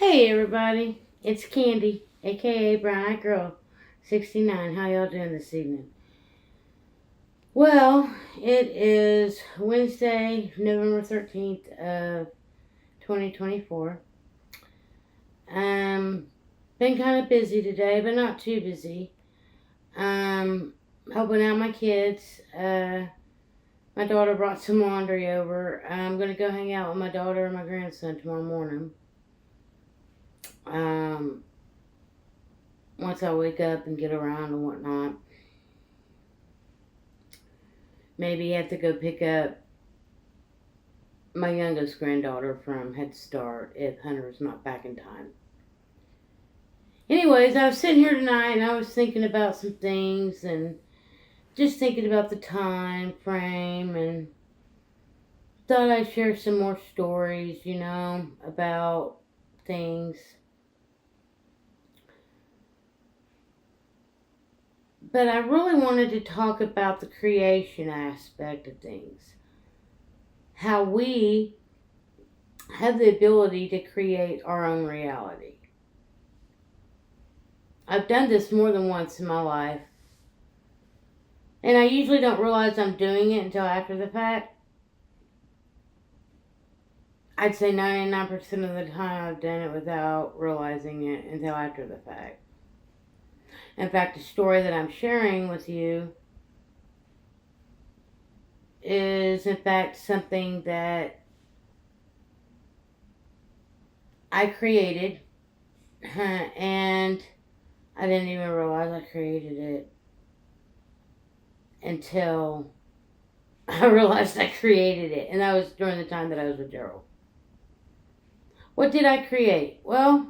Hey everybody, it's Candy, aka Brown Eyed Girl 69. How y'all doing this evening? Well, it is Wednesday, November 13th of 2024. Been kind of busy today, but not too busy. Helping out my kids. My daughter brought some laundry over. I'm gonna go hang out with my daughter and my grandson tomorrow morning. Um, Once I wake up and get around and whatnot. Maybe have to go pick up my youngest granddaughter from Head Start if Hunter's not back in time. Anyways, I was sitting here tonight and I was thinking about some things and just thinking about the time frame and thought I'd share some more stories, about things. But I really wanted to talk about the creation aspect of things. How we have the ability to create our own reality. I've done this more than once in my life. And I usually don't realize I'm doing it until after the fact. I'd say 99% of the time I've done it without realizing it until after the fact. In fact, the story that I'm sharing with you is in fact something that I created and I didn't even realize I created it until I realized I created it. And that was during the time that I was with Gerald. What did I create? Well,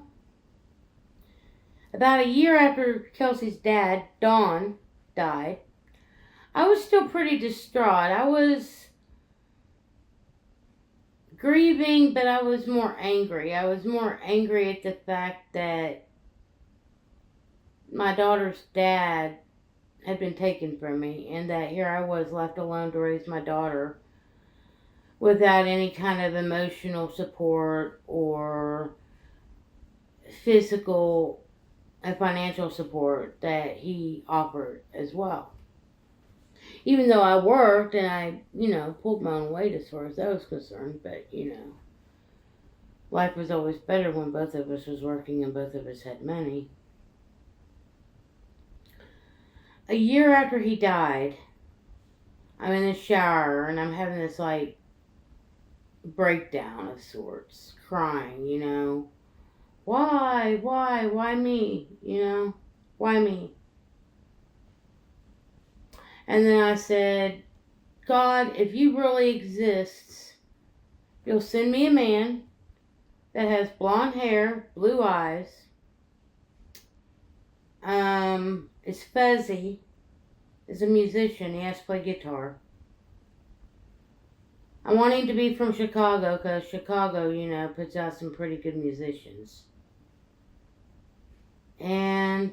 about a year after Kelsey's dad, Don, died, I was still pretty distraught. I was grieving, but I was more angry. I was more angry at the fact that my daughter's dad had been taken from me and that here I was left alone to raise my daughter without any kind of emotional support or physical and financial support that he offered as well. Even though I worked and I, pulled my own weight as far as that was concerned, but, life was always better when both of us was working and both of us had money. A year after he died, I'm in the shower and I'm having this breakdown of sorts, crying, why me, why me? And then I said, God, if you really exist, you'll send me a man that has blonde hair, blue eyes, is fuzzy, is a musician, he has to play guitar. I want him to be from Chicago because Chicago, puts out some pretty good musicians. And,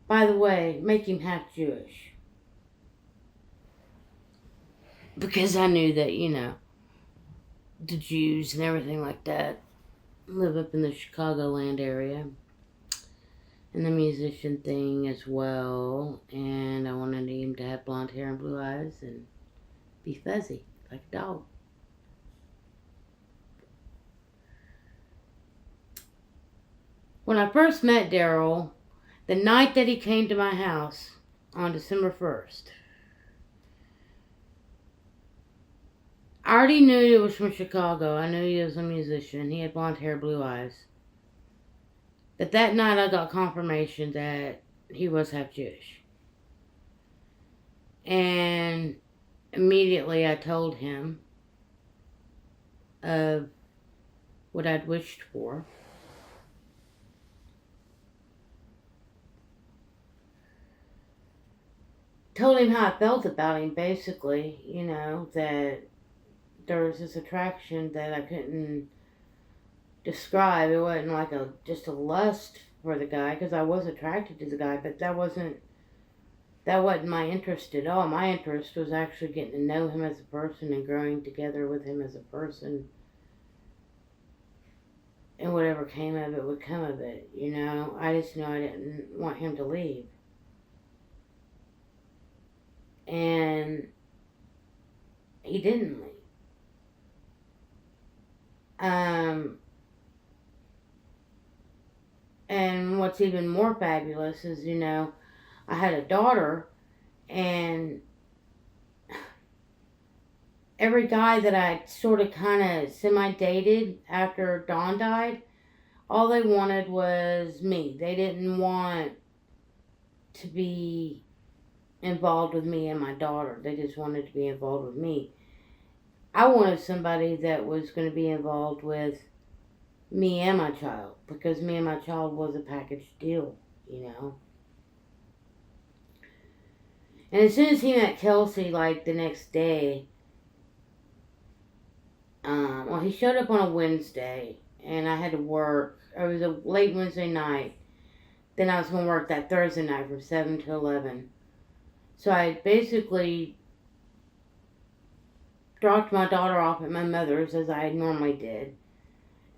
by the way, make him half Jewish. Because I knew that, the Jews and everything like that live up in the Chicagoland area. And the musician thing as well. And I wanted him to have blonde hair and blue eyes and be fuzzy, like a dog. When I first met Daryl, the night that he came to my house on December 1st, I already knew he was from Chicago. I knew he was a musician. He had blonde hair, blue eyes. But that night I got confirmation that he was half Jewish. And immediately I told him of what I'd wished for. Told him how I felt about him, basically, that there was this attraction that I couldn't describe. It wasn't just a lust for the guy, because I was attracted to the guy, but that wasn't That wasn't my interest at all. My interest was actually getting to know him as a person and growing together with him as a person. And whatever came of it would come of it, you know. I just knew I didn't want him to leave. And he didn't leave. And what's even more fabulous is, you know, I had a daughter, and every guy that I sort of kind of semi-dated after Dawn died, all they wanted was me. They didn't want to be involved with me and my daughter. They just wanted to be involved with me. I wanted somebody that was going to be involved with me and my child, because me and my child was a package deal, you know. And as soon as he met Kelsey, like the next day, well, he showed up on a Wednesday, and I had to work. It was a late Wednesday night. Then I was going to work that Thursday night from 7 to 11. So I basically dropped my daughter off at my mother's, as I normally did.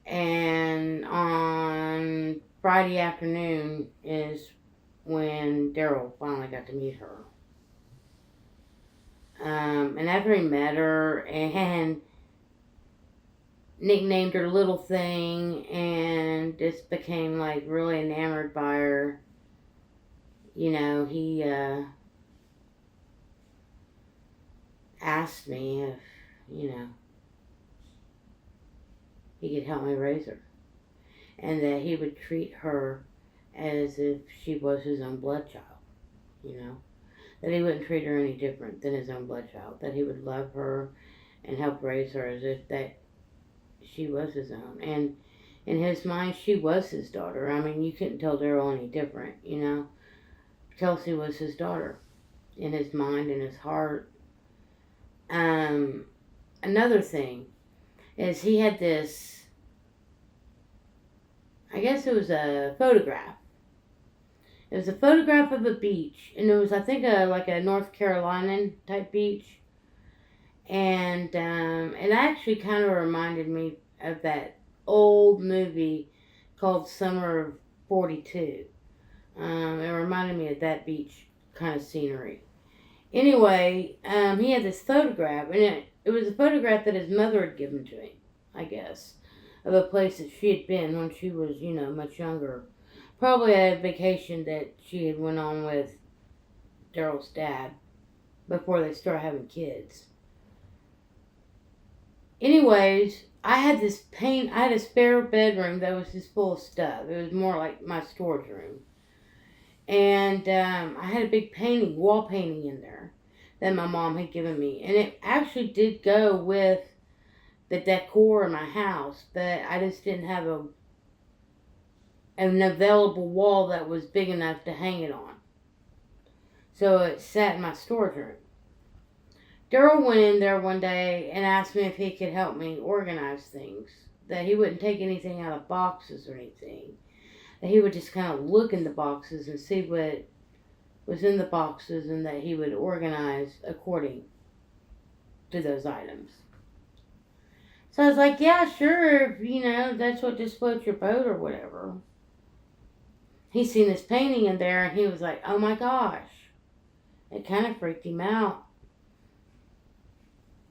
And on Friday afternoon is when Daryl finally got to meet her. And after he met her and nicknamed her Little Thing and just became like really enamored by her, you know, he asked me if, you know, he could help me raise her, and that he would treat her as if she was his own blood child, you know, that he wouldn't treat her any different than his own blood child, that he would love her and help raise her as if that she was his own. And in his mind, she was his daughter. I mean, you couldn't tell Daryl any different, you know. Kelsey was his daughter in his mind, in his heart. Another thing is he had this, I guess it was a photograph. It was a photograph of a beach, and it was, I think, like a North Carolina type beach. And it actually kind of reminded me of that old movie called Summer of 42. It reminded me of that beach kind of scenery. Anyway, he had this photograph, and it was a photograph that his mother had given to him, I guess, of a place that she had been when she was, you know, much younger. Probably a vacation that she had went on with Daryl's dad before they started having kids. Anyways, I had a spare bedroom that was just full of stuff. It was more like my storage room. And I had a big wall painting in there that my mom had given me. And it actually did go with the decor in my house, but I just didn't have an available wall that was big enough to hang it on. So it sat in my storage room. Daryl went in there one day and asked me if he could help me organize things. That he wouldn't take anything out of boxes or anything. That he would just kind of look in the boxes and see what was in the boxes, and that he would organize according to those items. So I was like, yeah, sure, if, you know, that's what just floats your boat or whatever. He seen this painting in there, and he was like, oh my gosh. It kind of freaked him out.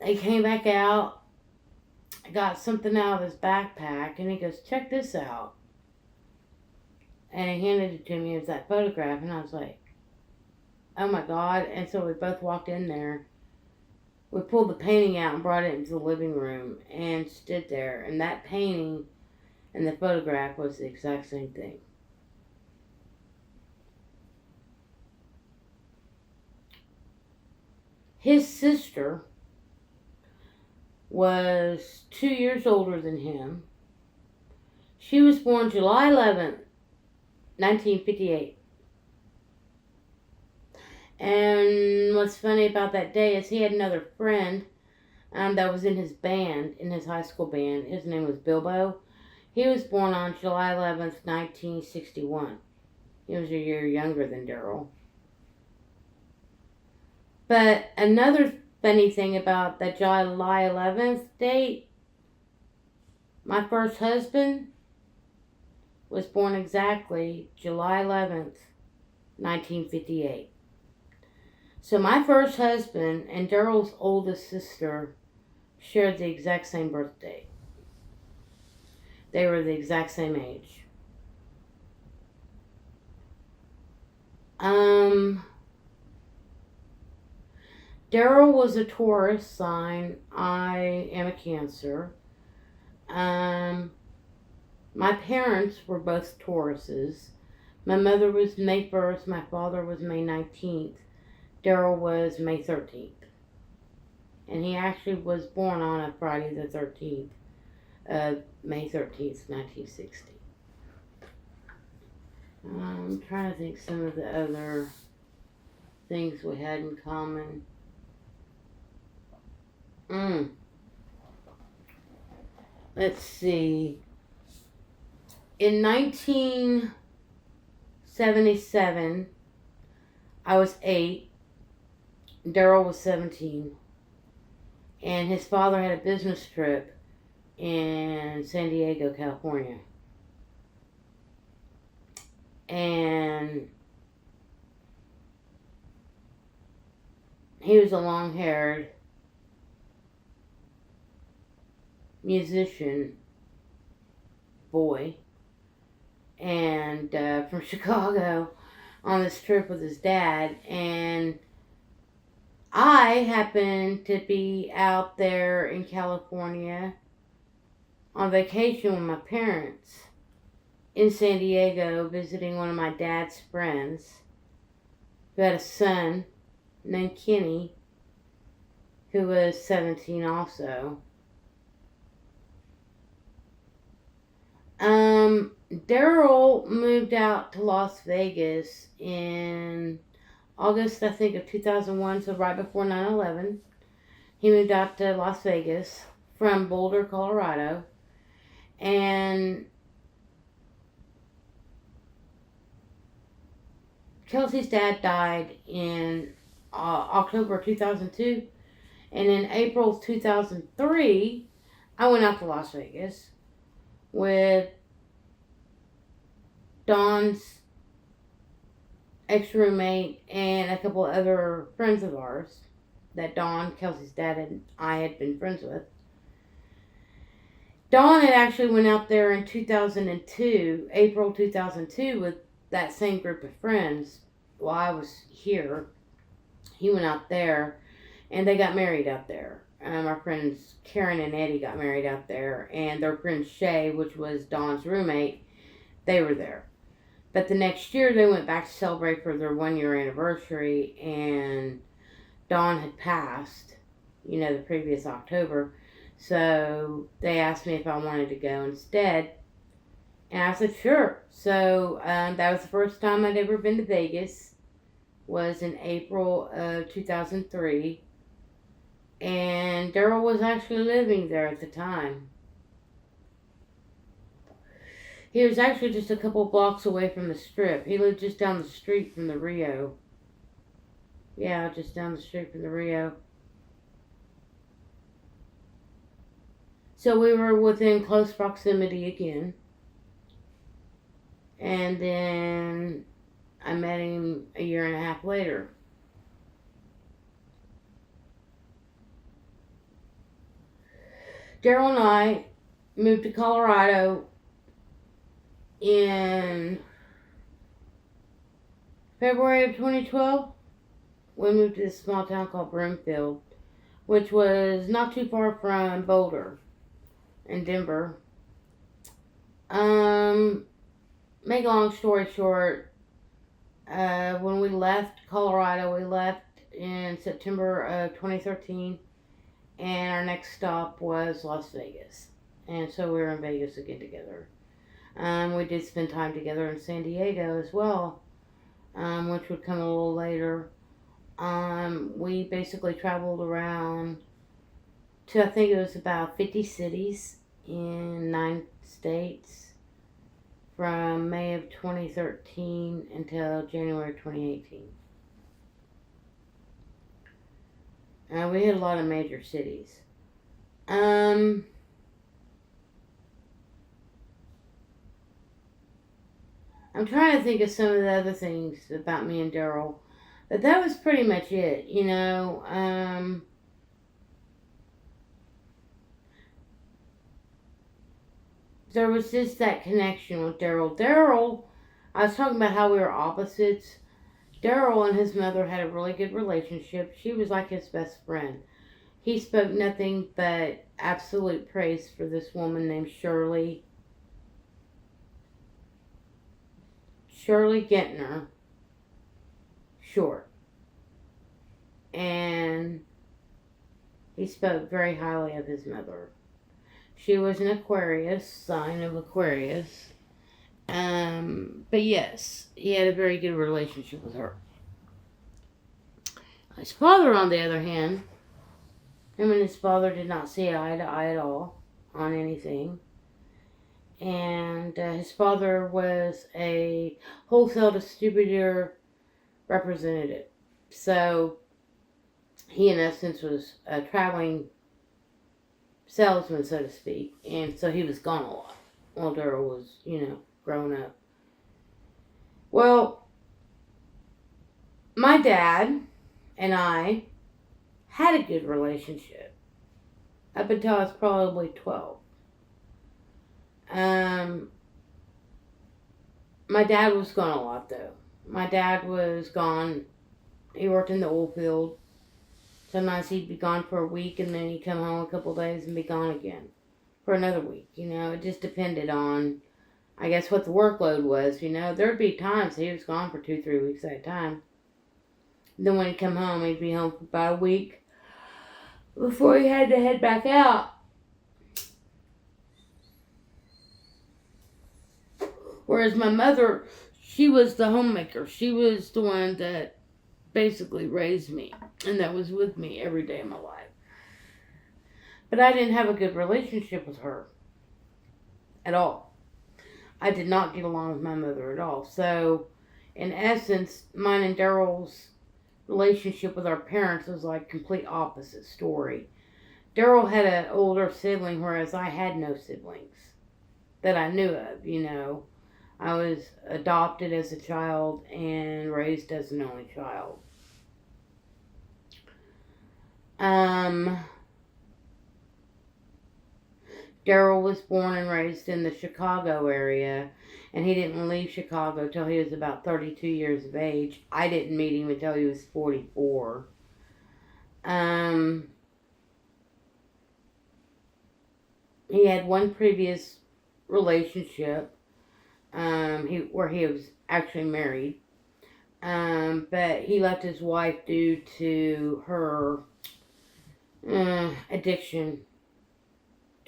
He came back out, got something out of his backpack, and he goes, check this out. And he handed it to me. It was that photograph, and I was like, oh my God. And so we both walked in there. We pulled the painting out and brought it into the living room and stood there. And that painting and the photograph was the exact same thing. His sister was 2 years older than him. She was born July 11th, 1958. And what's funny about that day is he had another friend that was in his band, in his high school band. His name was Bilbo. He was born on July 11th, 1961. He was a year younger than Daryl. But another funny thing about the July 11th date, my first husband was born exactly July 11th, 1958. So my first husband and Daryl's oldest sister shared the exact same birthday. They were the exact same age. Daryl was a Taurus sign. I am a Cancer. My parents were both Tauruses. My mother was May 1st. My father was May 19th. Daryl was May 13th. And he actually was born on a Friday the 13th. May 13th, 1960. I'm trying to think some of the other things we had in common. Let's see. In 1977, I was 8. Daryl was 17. And his father had a business trip in San Diego, California. And he was a long-haired musician boy, and from Chicago on this trip with his dad. And I happened to be out there in California on vacation with my parents in San Diego, visiting one of my dad's friends who had a son named Kenny, who was 17 also. Daryl moved out to Las Vegas in August, I think, of 2001, so right before 9/11. He moved out to Las Vegas from Boulder, Colorado. And Kelsey's dad died in October 2002. And in April 2003, I went out to Las Vegas with Dawn's ex-roommate and a couple other friends of ours that Dawn, Kelsey's dad, and I had been friends with. Dawn had actually went out there in 2002, April 2002, with that same group of friends while I was here. He went out there, and they got married out there. Our friends Karen and Eddie got married out there, and their friend Shay, which was Dawn's roommate, they were there. But the next year, they went back to celebrate for their 1-year anniversary, and Dawn had passed, the previous October. So they asked me if I wanted to go instead, and I said sure. So that was the first time I'd ever been to Vegas, was in April of 2003, and Daryl was actually living there at the time. He was actually just a couple blocks away from the Strip. He lived just down the street from the Rio. Yeah, just down the street from the Rio. So we were within close proximity again. And then I met him a year and a half later. Daryl and I moved to Colorado in February of 2012. We moved to this small town called Broomfield, which was not too far from Boulder and Denver. Make a long story short, when we left Colorado, we left in September of 2013, and our next stop was Las Vegas. And so we were in Vegas again together. We did spend time together in San Diego as well, which would come a little later. We basically traveled around to, I think it was about 50 cities in 9 states from May of 2013 until January 2018. We hit a lot of major cities. I'm trying to think of some of the other things about me and Daryl. But that was pretty much it, you know. There was just that connection with Daryl. Daryl, I was talking about how we were opposites. Daryl and his mother had a really good relationship. She was like his best friend. He spoke nothing but absolute praise for this woman named Shirley Gentner, short. And he spoke very highly of his mother. She was an Aquarius, sign of Aquarius. But yes, he had a very good relationship with her. His father, on the other hand, him and his father did not see eye to eye at all on anything. And his father was a wholesale distributor representative. So he, in essence, was a traveling salesman, so to speak. And so he was gone a lot while Daryl was, growing up. Well, my dad and I had a good relationship up until I was probably 12. My dad was gone a lot, though. My dad was gone. He worked in the oil field. Sometimes he'd be gone for a week, and then he'd come home a couple days and be gone again for another week. It just depended on, I guess, what the workload was. There'd be times he was gone for 2-3 weeks at a time. Then when he'd come home, he'd be home for about a week before he had to head back out. Whereas my mother, she was the homemaker. She was the one that basically raised me and that was with me every day of my life. But I didn't have a good relationship with her at all. I did not get along with my mother at all. So, in essence, mine and Daryl's relationship with our parents was like complete opposite story. Daryl had an older sibling, whereas I had no siblings that I knew of. I was adopted as a child and raised as an only child. Daryl was born and raised in the Chicago area, and he didn't leave Chicago till he was about 32 years of age. I didn't meet him until he was 44. He had one previous relationship where he was actually married. But he left his wife due to her addiction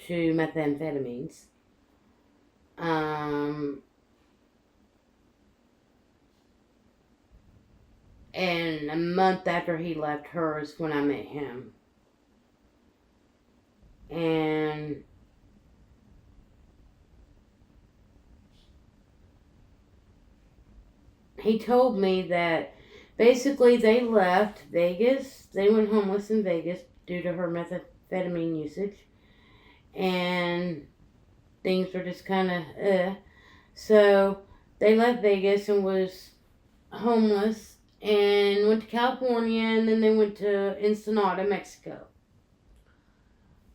to methamphetamines. And a month after he left her is when I met him. And he told me that basically they left Vegas. They went homeless in Vegas due to her methamphetamine usage. And things were just kind of, So they left Vegas and was homeless and went to California, and then they went to Ensenada, Mexico.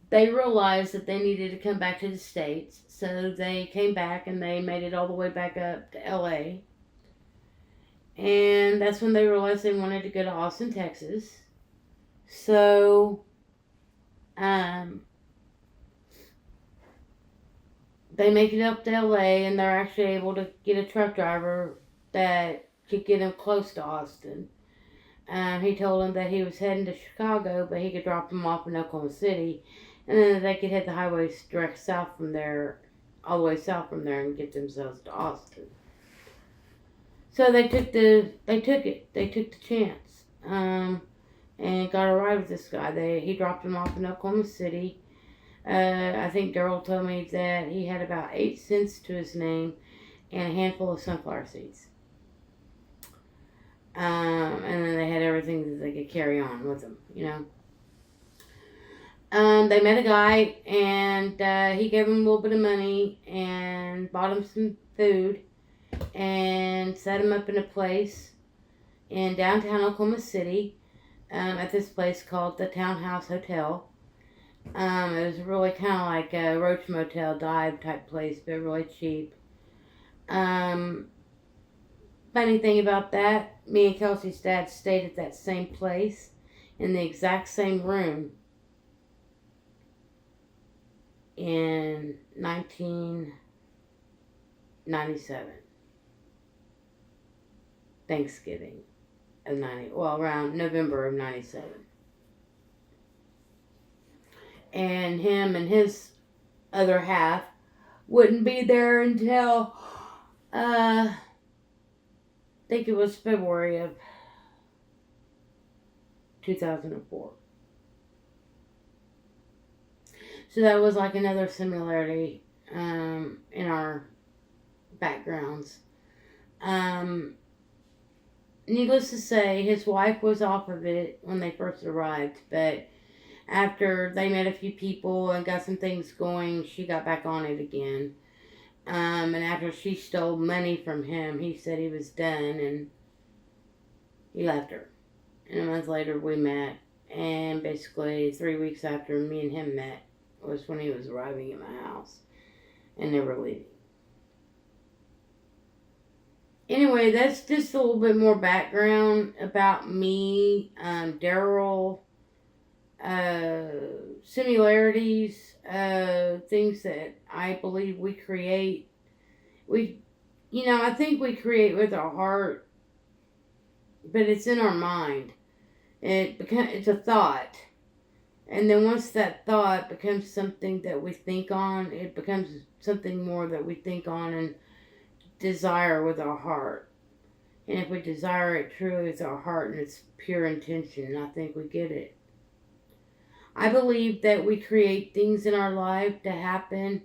They realized that they needed to come back to the States, so they came back and they made it all the way back up to LA. And that's when they realized they wanted to go to Austin, Texas. So, they make it up to LA, and they're actually able to get a truck driver that could get them close to Austin. He told them that he was heading to Chicago, but he could drop them off in Oklahoma City, and then they could hit the highways direct south from there, all the way south from there, and get themselves to Austin. So they took the chance, and got a ride with this guy. He dropped him off in Oklahoma City. I think Daryl told me that he had about 8 cents to his name and a handful of sunflower seeds. And then they had everything that they could carry on with them, They met a guy, and he gave him a little bit of money and bought him some food and set him up in a place in downtown Oklahoma City, at this place called the Townhouse Hotel. It was really kind of like a Roach Motel dive type place, but really cheap. Um, Funny thing about that, me and Kelsey's dad stayed at that same place in the exact same room in 1997, Thanksgiving of 90, well, around November of 97. And him and his other half wouldn't be there until, I think it was February of 2004. So that was like another similarity in our backgrounds. Needless to say, his wife was off of it when they first arrived, but after they met a few people and got some things going, she got back on it again. And after she stole money from him, he said he was done and he left her. And a month later, we met, and basically 3 weeks after me and him met was when he was arriving at my house and never leaving. Anyway, that's just a little bit more background about me, Daryl, similarities, things that I believe we create. I think we create with our heart, but it's in our mind. It's a thought. And then once that thought becomes something that we think on, it becomes something more that we think on and desire with our heart. And if we desire it truly with our heart and it's pure intention, I think we get it. I believe that we create things in our life to happen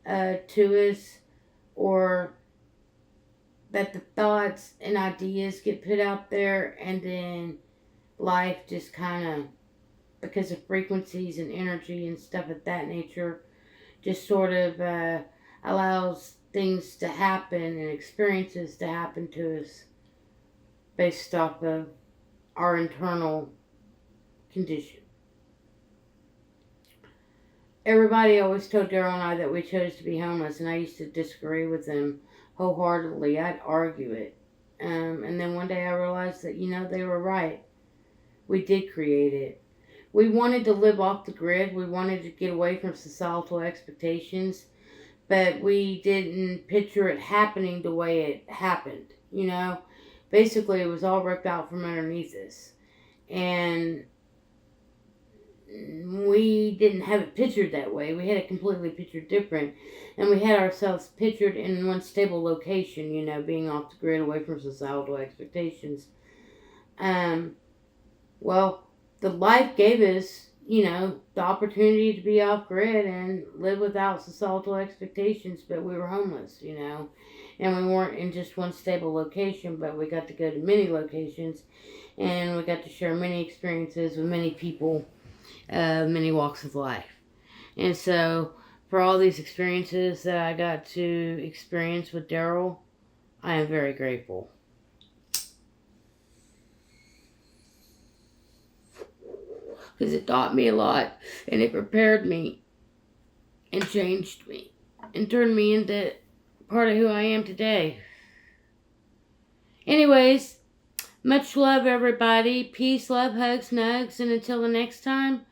to us, or that the thoughts and ideas get put out there, and then life just kind of, because of frequencies and energy and stuff of that nature, just sort of allows things to happen and experiences to happen to us based off of our internal condition. Everybody always told Daryl and I that we chose to be homeless, and I used to disagree with them wholeheartedly. I'd argue it. And then one day I realized that, they were right. We did create it. We wanted to live off the grid. We wanted to get away from societal expectations, but we didn't picture it happening the way it happened, Basically, it was all ripped out from underneath us. And we didn't have it pictured that way. We had it completely pictured different. And we had ourselves pictured in one stable location, being off the grid, away from societal expectations. Well, the life gave us, the opportunity to be off grid and live without societal expectations, but we were homeless, and we weren't in just one stable location, but we got to go to many locations, and we got to share many experiences with many people, many walks of life. And so, for all these experiences that I got to experience with Daryl, I am very grateful. Because it taught me a lot, and it prepared me, and changed me, and turned me into part of who I am today. Anyways, much love, everybody. Peace, love, hugs, nugs, and until the next time,